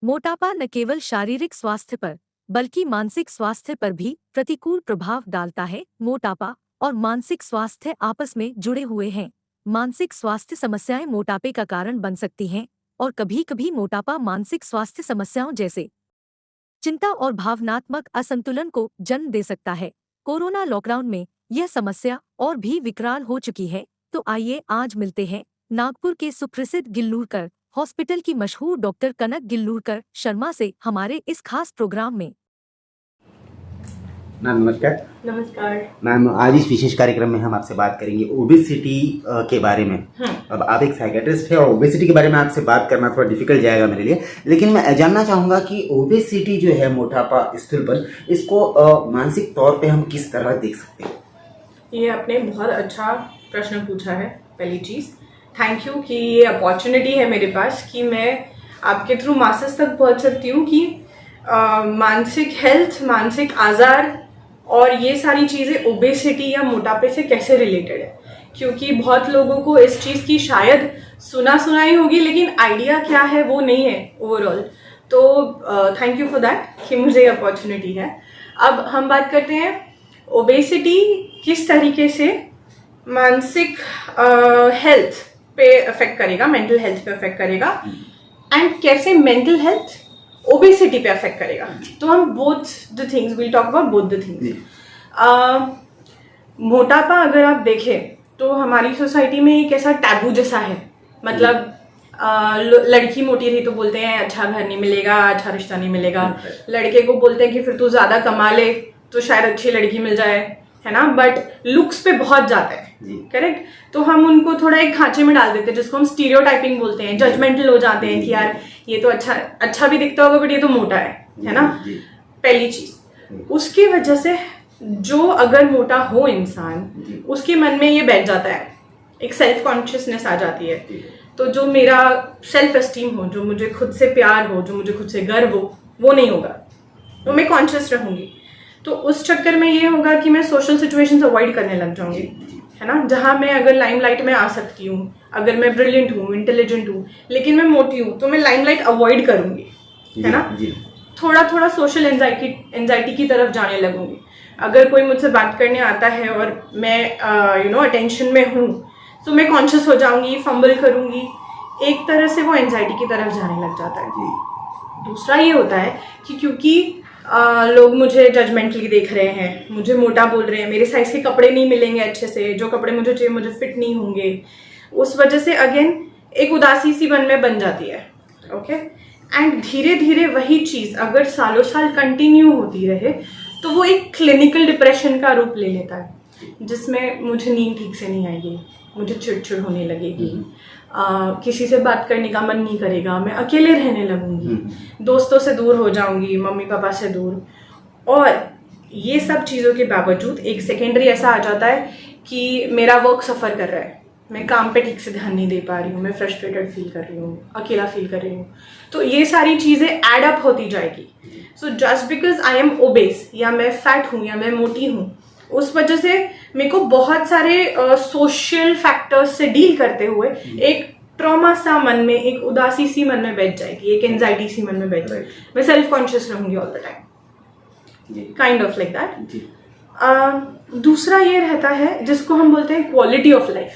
मोटापा न केवल शारीरिक स्वास्थ्य पर बल्कि मानसिक स्वास्थ्य पर भी प्रतिकूल प्रभाव डालता है। मोटापा और मानसिक स्वास्थ्य आपस में जुड़े हुए हैं। मानसिक स्वास्थ्य समस्याएं मोटापे का कारण बन सकती हैं और कभी-कभी मोटापा मानसिक स्वास्थ्य समस्याओं जैसे चिंता और भावनात्मक असंतुलन को जन्म दे सकता है। कोरोना लॉकडाउन में यह समस्या और भी विकराल हो चुकी है। तो आइए आज मिलते हैं नागपुर के सुप्रसिद्ध गिल्लूरकर हॉस्पिटल की मशहूर डॉक्टर कनक गिल्लूरकर शर्मा से हमारे इस खास प्रोग्राम में। मैम नमस्कार। नमस्कार मैम, आज इस विशेष कार्यक्रम में हम आपसे बात करेंगे ओबेसिटी के बारे में। अब आप एक साइकियाट्रिस्ट हैं और ओबेसिटी के बारे में आपसे बात करना थोड़ा डिफिकल्ट जाएगा मेरे लिए, लेकिन मैं जानना चाहूँगा कि ओबेसिटी जो है, मोटापा, स्थूलपन, इसको मानसिक तौर पे हम किस तरह देख सकते हैं? ये आपने बहुत अच्छा प्रश्न पूछा है। पहली चीज़, थैंक यू कि ये अपॉर्चुनिटी है मेरे पास कि मैं आपके थ्रू मासेस तक पहुँच सकती हूँ कि मानसिक हेल्थ, मानसिक आज़ार और ये सारी चीज़ें ओबेसिटी या मोटापे से कैसे रिलेटेड है। क्योंकि बहुत लोगों को इस चीज़ की शायद सुना ही होगी, लेकिन आइडिया क्या है वो नहीं है ओवरऑल। तो थैंक यू फॉर दैट कि मुझे ये अपॉर्चुनिटी है। अब हम बात करते हैं ओबेसिटी किस तरीके से मानसिक हेल्थ पे अफेक्ट करेगा, मेंटल हेल्थ पे अफेक्ट करेगा, एंड कैसे मेंटल हेल्थ ओबेसिटी पे अफेक्ट करेगा। तो हम both the things, will talk about both the things. मोटापा अगर आप देखें तो हमारी सोसाइटी में एक ऐसा टैबू जैसा है। मतलब लड़की मोटी रही तो बोलते हैं अच्छा घर नहीं मिलेगा, अच्छा रिश्ता नहीं मिलेगा। लड़के को बोलते हैं कि फिर तू ज्यादा कमा ले तो शायद अच्छी लड़की मिल जाए, है ना। बट लुक्स पे बहुत जाता है, करेक्ट। तो हम उनको थोड़ा एक खांचे में डाल देते हैं जिसको हम स्टीरियोटाइपिंग बोलते हैं। जजमेंटल हो जाते हैं कि यार ये तो अच्छा भी दिखता होगा बट ये तो मोटा है ना। पहली चीज, उसकी वजह से जो अगर मोटा हो इंसान, उसके मन में ये बैठ जाता है, एक सेल्फ कॉन्शियसनेस आ जाती है। तो जो मेरा सेल्फ एस्टीम हो, जो मुझे खुद से प्यार हो, जो मुझे खुद से गर्व हो, वो नहीं होगा। तो मैं कॉन्शियस रहूंगी। तो उस चक्कर में ये होगा कि मैं सोशल सिचुएशंस अवॉइड करने लग जाऊंगी, है ना। जहां मैं अगर लाइमलाइट में आ सकती हूँ, अगर मैं ब्रिलियंट हूँ, इंटेलिजेंट हूँ, लेकिन मैं मोटी हूँ, तो मैं लाइमलाइट अवॉइड करूंगी, है ना। थोड़ा सोशल एंजाइटी की तरफ जाने लगूंगी। अगर कोई मुझसे बात करने आता है और मैं अटेंशन में हूँ, तो मैं कॉन्शियस हो जाऊंगी, फंबल करूंगी। एक तरह से वो एंजाइटी की तरफ जाने लग जाता है। दूसरा ये होता है कि क्योंकि लोग मुझे जजमेंटली देख रहे हैं, मुझे मोटा बोल रहे हैं, मेरे साइज के कपड़े नहीं मिलेंगे अच्छे से, जो कपड़े मुझे चाहिए मुझे फिट नहीं होंगे, उस वजह से अगेन एक उदासी सी मन में बन जाती है। ओके, एंड धीरे धीरे वही चीज़ अगर सालों साल कंटिन्यू होती रहे तो वो एक क्लिनिकल डिप्रेशन का रूप ले लेता है, जिसमें मुझे नींद ठीक से नहीं आएगी, मुझे चिड़चिड़ होने लगेगी, किसी से बात करने का मन नहीं करेगा, मैं अकेले रहने लगूंगी, दोस्तों से दूर हो जाऊंगी, मम्मी पापा से दूर। और ये सब चीज़ों के बावजूद एक सेकेंडरी ऐसा आ जाता है कि मेरा वर्क सफ़र कर रहा है, मैं काम पे ठीक से ध्यान नहीं दे पा रही हूँ, मैं फ्रस्ट्रेटेड फील कर रही हूँ, अकेला फील कर रही हूँ। तो ये सारी चीज़ें एड अप होती जाएगी। So just because I am obese, या मैं फैट हूँ, या मैं मोटी हूँ, उस वजह से मेरे को बहुत सारे सोशल फैक्टर्स से डील करते हुए एक ट्रॉमा सा मन में, एक उदासी सी मन में बैठ जाएगी, एक एंजाइटी सी मन में बैठ जाएगी। मैं सेल्फ कॉन्शियस रहूंगी all the time, kind of like that. दूसरा ये रहता है जिसको हम बोलते हैं क्वालिटी ऑफ लाइफ।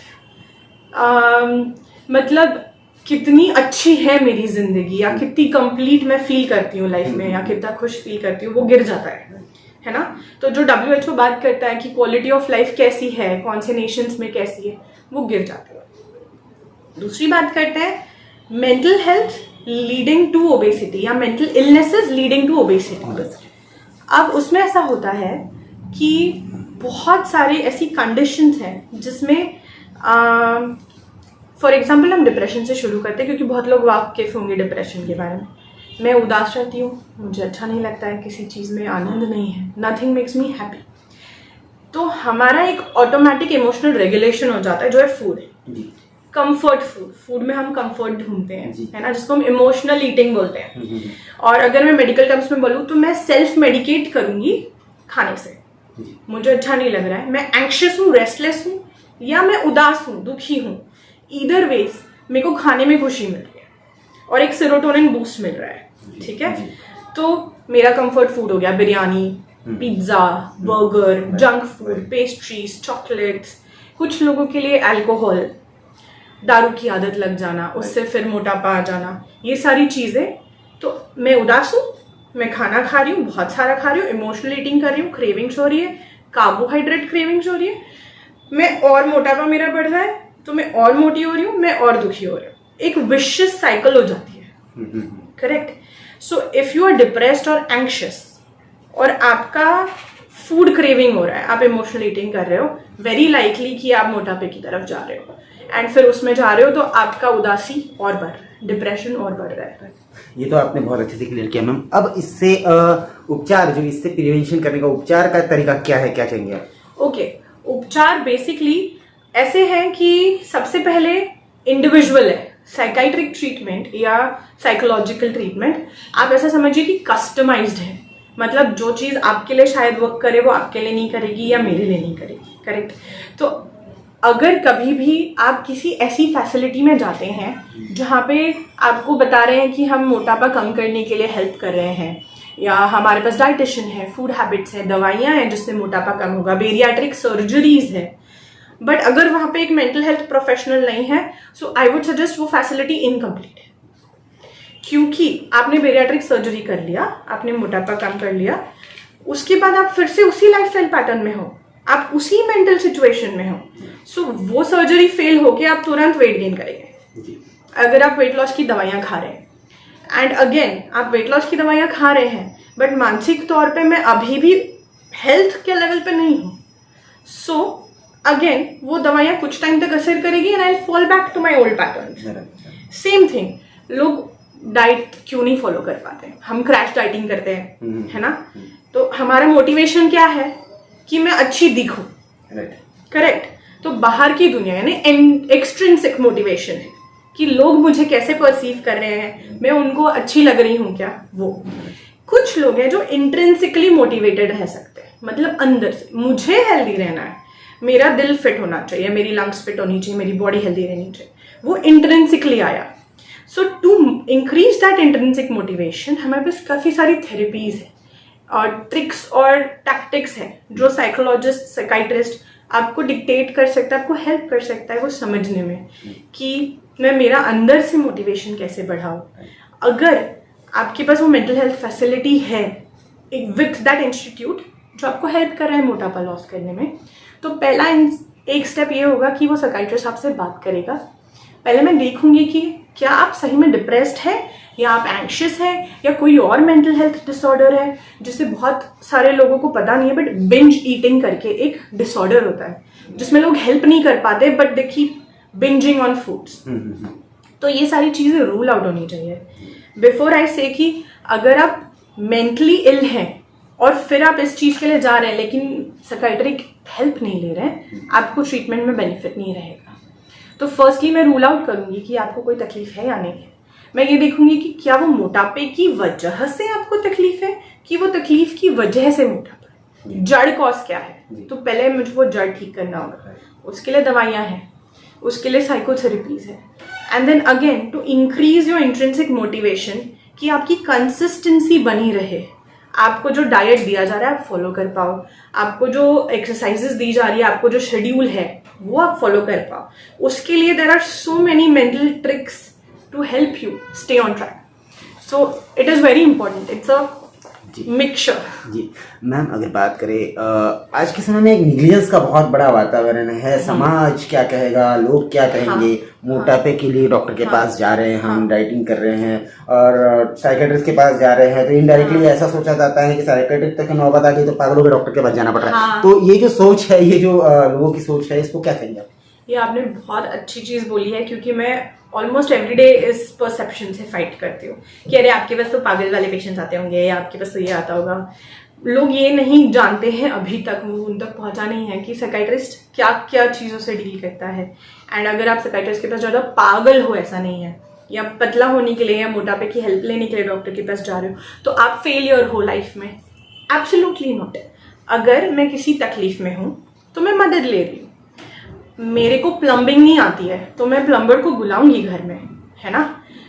मतलब कितनी अच्छी है मेरी जिंदगी, या कितनी कंप्लीट मैं फील करती हूँ लाइफ में, या कितना खुश फील करती हूँ, वो गिर जाता है ना। तो जो WHO बात करता है कि क्वालिटी ऑफ लाइफ कैसी है, कौन से नेशंस में कैसी है, वो गिर जाती है। दूसरी बात करते हैं mental health leading to obesity, या mental illnesses leading to obesity. अब उसमें ऐसा होता है कि बहुत सारे ऐसी कंडीशंस हैं जिसमें फॉर एग्जाम्पल हम डिप्रेशन से शुरू करते हैं, क्योंकि बहुत लोग वाकिफ होंगे डिप्रेशन के बारे में। मैं उदास रहती हूँ, मुझे अच्छा नहीं लगता है, किसी चीज़ में आनंद नहीं है, नथिंग मेक्स मी हैप्पी। तो हमारा एक ऑटोमेटिक इमोशनल रेगुलेशन हो जाता है, जो है फूड, कंफर्ट फूड। फूड में हम कंफर्ट ढूंढते हैं, है ना, जिसको हम इमोशनल ईटिंग बोलते हैं। और अगर मैं मेडिकल टर्म्स में बोलूँ तो मैं सेल्फ मेडिकेट करूंगी खाने से। मुझे अच्छा नहीं लग रहा है, मैं एंक्शियस हूँ, रेस्टलेस हूँ, या मैं उदास हूँ, दुखी हूँ, ईदर वेज मेरे को खाने में खुशी मिल रही है और एक सेरोटोनिन बूस्ट मिल रहा है। ठीक है। तो मेरा कंफर्ट फूड हो गया biryani, pizza, burger, junk food, pastries, chocolates. कुछ लोगों के लिए अल्कोहल, दारू की आदत लग जाना, उससे फिर मोटापा आ जाना, ये सारी चीज़ें। तो मैं उदास हूँ, मैं खाना खा रही हूँ, बहुत सारा खा रही हूँ, इमोशनल ईटिंग कर रही हूँ, क्रेविंग्स हो रही है, कार्बोहाइड्रेट क्रेविंग्स हो रही है, मैं और मोटापा मेरा बढ़ रहा है, तो मैं और मोटी हो रही हूँ, मैं और दुखी हो रही हूँ। एक विशियस साइकिल हो जाती है। Correct. So if you are depressed और एंग्शियस और आपका फूड क्रेविंग हो रहा है, आप इमोशनल ईटिंग कर रहे हो, वेरी लाइकली कि आप मोटापे की तरफ जा रहे हो, एंड फिर उसमें जा रहे हो तो आपका उदासी और बढ़ रहा है, डिप्रेशन और बढ़ रहा है। ये तो आपने बहुत अच्छे से क्लियर किया मैम। अब इससे उपचार, जो इससे प्रिवेंशन करने का उपचार का तरीका क्या है, क्या चाहिए? ओके, उपचार बेसिकली ऐसे हैं कि सबसे पहले इंडिविजुअल है। साइकाइट्रिक ट्रीटमेंट या साइकोलॉजिकल ट्रीटमेंट आप ऐसा समझिए कि कस्टमाइज्ड है। मतलब जो चीज़ आपके लिए शायद वर्क करे वो आपके लिए नहीं करेगी या मेरे लिए नहीं करेगी। करेक्ट। तो अगर कभी भी आप किसी ऐसी फैसिलिटी में जाते हैं जहाँ पे आपको बता रहे हैं कि हम मोटापा कम करने के लिए हेल्प कर रहे हैं, या हमारे पास डाइटिशियन है, फूड हैबिट्स है, दवाइयाँ हैं जिससे मोटापा कम होगा, बेरियाट्रिक सर्जरीज है, बट अगर वहाँ पे एक मेंटल हेल्थ प्रोफेशनल नहीं है, सो आई वुड सजेस्ट वो फैसिलिटी इनकम्प्लीट है। क्योंकि आपने बेरियाट्रिक सर्जरी कर लिया, आपने मोटापा कम कर लिया, उसके बाद आप फिर से उसी लाइफस्टाइल पैटर्न में हो, आप उसी मेंटल सिचुएशन में हो, सो वो सर्जरी फेल होके आप तुरंत वेट गेन करेंगे। अगर आप वेट लॉस की दवाइयाँ खा रहे हैं, एंड अगेन आप वेट लॉस की दवाइयाँ खा रहे हैं, बट मानसिक तौर पे मैं अभी भी हेल्थ के लेवल पे नहीं हूँ, सो अगेन वो दवाइयाँ कुछ टाइम तक असर करेगी and I will fall back to my old pattern. Same thing, लोग डाइट क्यों नहीं फॉलो कर पाते? हम क्रैश डाइटिंग करते हैं, है ना? तो हमारा मोटिवेशन क्या है कि मैं अच्छी दिखूं। करेक्ट। तो बाहर की दुनिया यानी एक्सट्रिंसिक मोटिवेशन है कि लोग मुझे कैसे परसीव कर रहे हैं, मैं उनको अच्छी लग रही हूँ क्या। वो कुछ लोग हैं जो इंट्रिंसिकली मोटिवेटेड रह सकते हैं, मतलब अंदर से मुझे हेल्दी रहना है, मेरा दिल फिट होना चाहिए, मेरी लंग्स फिट होनी चाहिए, मेरी बॉडी हेल्दी रहनी चाहिए, वो इंट्रिंसिकली आया। So to increase that intrinsic motivation हमारे पास काफ़ी सारी थेरेपीज है और ट्रिक्स और टैक्टिक्स है जो साइकोलॉजिस्ट, साइकाइट्रिस्ट आपको डिक्टेट कर सकता है, आपको हेल्प कर सकता है वो समझने में कि मैं मेरा अंदर से मोटिवेशन कैसे बढ़ाऊँ। अगर आपके पास वो मेंटल हेल्थ फैसिलिटी है विथ दैट इंस्टीट्यूट जो आपको हेल्प कर रहा है मोटापा लॉस करने में, तो पहला एक स्टेप ये होगा कि वो साइकाइट्रिस्ट आपसे बात करेगा। पहले मैं देखूंगी कि क्या आप सही में डिप्रेस्ड है, या आप एंग्शियस है, या कोई और मेंटल हेल्थ डिसऑर्डर है जिसे बहुत सारे लोगों को पता नहीं है, बट बिंज ईटिंग करके एक डिसऑर्डर होता है जिसमें लोग हेल्प नहीं कर पाते but they keep bingeing on foods. तो ये सारी चीज़ें रूल आउट होनी चाहिए बिफोर आई से कि अगर आप मेंटली इल हैं और फिर आप इस चीज़ के लिए जा रहे हैं लेकिन साइकाइट्रिक हेल्प नहीं ले रहे हैं, आपको ट्रीटमेंट में बेनिफिट नहीं रहेगा। तो फर्स्टली मैं रूल आउट करूंगी कि आपको कोई तकलीफ है या नहीं है। मैं ये देखूंगी कि क्या वो मोटापे की वजह से आपको तकलीफ है कि वो तकलीफ की वजह से मोटापा है, जड़ कॉज क्या है। तो पहले मुझे वो जड़ ठीक करना होगा, उसके लिए दवाइयाँ हैं, उसके लिए साइकोथेरेपीज है, and then again to increase your intrinsic motivation कि आपकी कंसिस्टेंसी बनी रहे, आपको जो डाइट दिया जा रहा है आप फॉलो कर पाओ, आपको जो एक्सरसाइजेस दी जा रही है, आपको जो शेड्यूल है वो आप फॉलो कर पाओ। उसके लिए there are so many mental tricks to help you stay on track. So it is very important, it's a mixture. जी मैम, अगर बात करें आज के समय में एक निग्लिजेंस का बहुत बड़ा वातावरण है, समाज क्या कहेगा, लोग क्या कहेंगे, मोटापे के लिए डॉक्टर के पास जा रहे हैं, हम डाइटिंग कर रहे हैं और साइकेट्रिस्ट के पास जा रहे हैं, तो इनडायरेक्टली ऐसा सोचा जाता है कि साइकेट्रिस्ट तक नौबत आ गई तो पागलों के डॉक्टर के पास जाना पड़ रहा है। तो ये जो सोच है, ये जो लोगों की सोच है, इसको क्या कहेंगे? ये आपने बहुत अच्छी चीज़ बोली है क्योंकि मैं ऑलमोस्ट एवरीडे इस परसेप्शन से फाइट करती हूँ कि अरे आपके पास तो पागल वाले पेशेंट्स आते होंगे या आपके पास तो ये आता होगा। लोग ये नहीं जानते हैं, अभी तक वो उन तक पहुँचा नहीं है कि साइकाइट्रिस्ट क्या क्या चीज़ों से डील करता है। एंड अगर आप साइकाइट्रिस्ट के पास ज़्यादा पागल हो, ऐसा नहीं है, या पतला होने के लिए या मोटापे की हेल्प लेने के लिए डॉक्टर के पास जा रहे हो तो आप फेलियर हो लाइफ में, एब्सोल्युटली नॉट। अगर मैं किसी तकलीफ में हूँ तो मैं मदद ले रही हूँ। मेरे को प्लम्बिंग नहीं आती है तो मैं प्लम्बर को बुलाऊंगी घर में, है ना।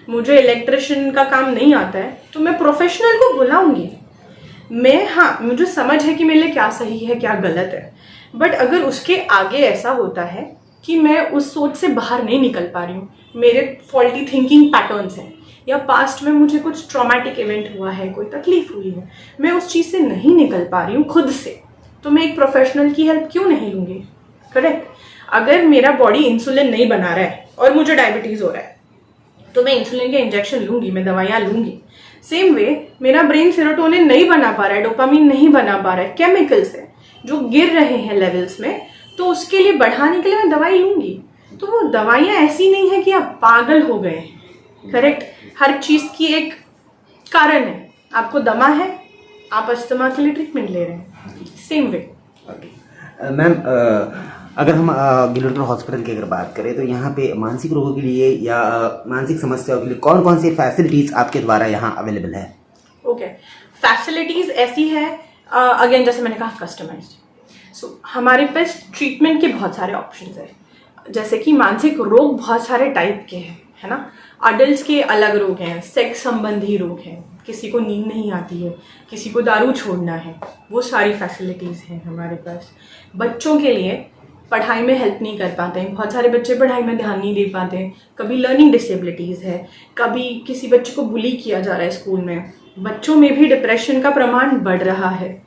मुझे इलेक्ट्रिशियन का काम नहीं आता है तो मैं प्रोफेशनल को बुलाऊंगी। हाँ, मुझे समझ है कि मेरे लिए क्या सही है क्या गलत है, बट अगर उसके आगे ऐसा होता है कि मैं उस सोच से बाहर नहीं निकल पा रही हूँ, मेरे फॉल्टी थिंकिंग पैटर्न्स हैं, या पास्ट में मुझे कुछ ट्रॉमेटिक इवेंट हुआ है, कोई तकलीफ हुई है, मैं उस चीज़ से नहीं निकल पा रही हूँ खुद से, तो मैं एक प्रोफेशनल की हेल्प क्यों नहीं लूँगी? करेक्ट। अगर मेरा बॉडी इंसुलिन नहीं बना रहा है और मुझे डायबिटीज़ हो रहा है तो मैं इंसुलिन के इंजेक्शन लूँगी, मैं दवाइयाँ लूँगी। सेम वे मेरा ब्रेन सेरोटोनिन नहीं बना पा रहा है, डोपामिन नहीं बना पा रहा है, केमिकल्स है जो गिर रहे हैं लेवल्स में, तो उसके लिए बढ़ाने के लिए मैं दवाई लूँगी। तो वो दवाइयाँ ऐसी नहीं है कि आप पागल हो गए। करेक्ट। हर चीज़ की एक कारण है। आपको दमा है, आप अस्थमा के लिए ट्रीटमेंट ले रहे हैं, सेम वे। मैम, अगर हम गिलोटन हॉस्पिटल की अगर बात करें तो यहाँ पे मानसिक रोगों के लिए या मानसिक समस्याओं के लिए कौन कौन सी फैसिलिटीज़ आपके द्वारा यहाँ अवेलेबल है? ओके, फैसिलिटीज़ ऐसी है, अगेन जैसे मैंने कहा कस्टमाइज्ड। सो हमारे पास ट्रीटमेंट के बहुत सारे ऑप्शंस है, जैसे कि मानसिक रोग बहुत सारे टाइप के हैं, है ना। अडल्ट के अलग रोग हैं, सेक्स संबंधी रोग हैं, किसी को नींद नहीं आती है, किसी को दारू छोड़ना है, वो सारी फैसिलिटीज़ हैं हमारे पास। बच्चों के लिए पढ़ाई में हेल्प नहीं कर पाते हैं, बहुत सारे बच्चे पढ़ाई में ध्यान नहीं दे पाते हैं, कभी लर्निंग डिसेबिलिटीज़ है, कभी किसी बच्चे को बुली किया जा रहा है स्कूल में, बच्चों में भी डिप्रेशन का प्रमाण बढ़ रहा है,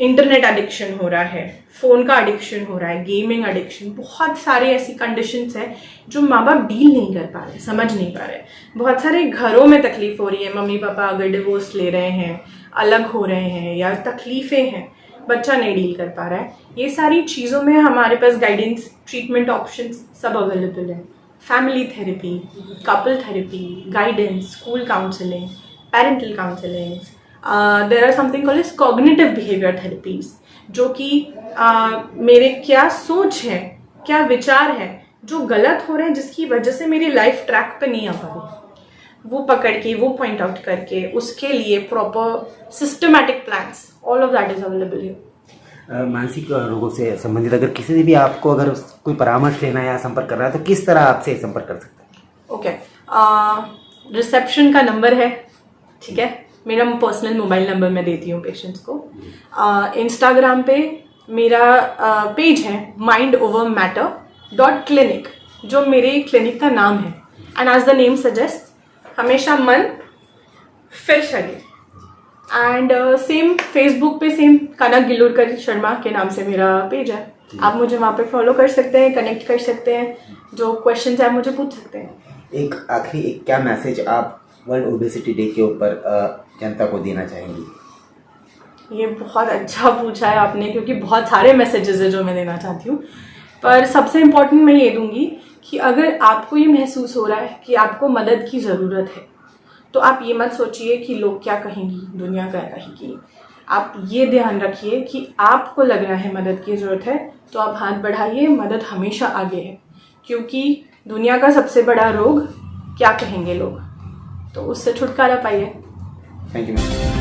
इंटरनेट एडिक्शन हो रहा है, फ़ोन का एडिक्शन हो रहा है, गेमिंग एडिक्शन, बहुत सारे ऐसी कंडीशंस हैं जो माँ बाप डील नहीं कर पा रहे, समझ नहीं पा रहे। बहुत सारे घरों में तकलीफ हो रही है, मम्मी पापा अगर डिवोर्स ले रहे हैं, अलग हो रहे हैं, या तकलीफ़ें हैं, बच्चा नहीं डील कर पा रहा है। ये सारी चीज़ों में हमारे पास गाइडेंस, ट्रीटमेंट ऑप्शंस सब अवेलेबल है। Family therapy, couple therapy, guidance, school counselling, parental counselling, there are something called as cognitive behaviour therapies, जो कि मेरे क्या सोच है, क्या विचार है जो गलत हो रहे हैं, जिसकी वजह से मेरी लाइफ ट्रैक पे नहीं आ पा रही, वो पकड़ के, वो पॉइंट आउट करके, उसके लिए proper systematic plans, all of that is available here. मानसिक रोगों से संबंधित अगर किसी से भी आपको अगर कोई परामर्श लेना है या संपर्क करना है तो किस तरह आपसे संपर्क कर सकते हैं? ओके, रिसेप्शन का नंबर है, ठीक है, मेरा पर्सनल मोबाइल नंबर मैं देती हूँ पेशेंट्स को। इंस्टाग्राम पे मेरा पेज है mindovermatter.clinic, जो मेरे क्लिनिक का नाम है, and as the name suggest, हमेशा मन फिर शरीर। एंड सेम फेसबुक पे सेम कनक गिलोटकर शर्मा के नाम से मेरा पेज है, आप मुझे वहाँ पे फॉलो कर सकते हैं, कनेक्ट कर सकते हैं, जो क्वेश्चंस है मुझे पूछ सकते हैं। एक आखिरी क्या मैसेज आप वर्ल्ड ओबेसिटी डे के ऊपर जनता को देना चाहेंगी? ये बहुत अच्छा पूछा है आपने, क्योंकि बहुत सारे मैसेजेस है जो मैं देना चाहती हूँ, पर सबसे इम्पोर्टेंट मैं ये दूंगी कि अगर आपको ये महसूस हो रहा है कि आपको मदद की ज़रूरत है, तो आप ये मत सोचिए कि लोग क्या कहेंगी, दुनिया क्या कहेगी। आप ये ध्यान रखिए कि आपको लग रहा है मदद की ज़रूरत है, तो आप हाथ बढ़ाइए, मदद हमेशा आगे है, क्योंकि दुनिया का सबसे बड़ा रोग क्या कहेंगे लोग, तो उससे छुटकारा पाइए। Thank you ma'am.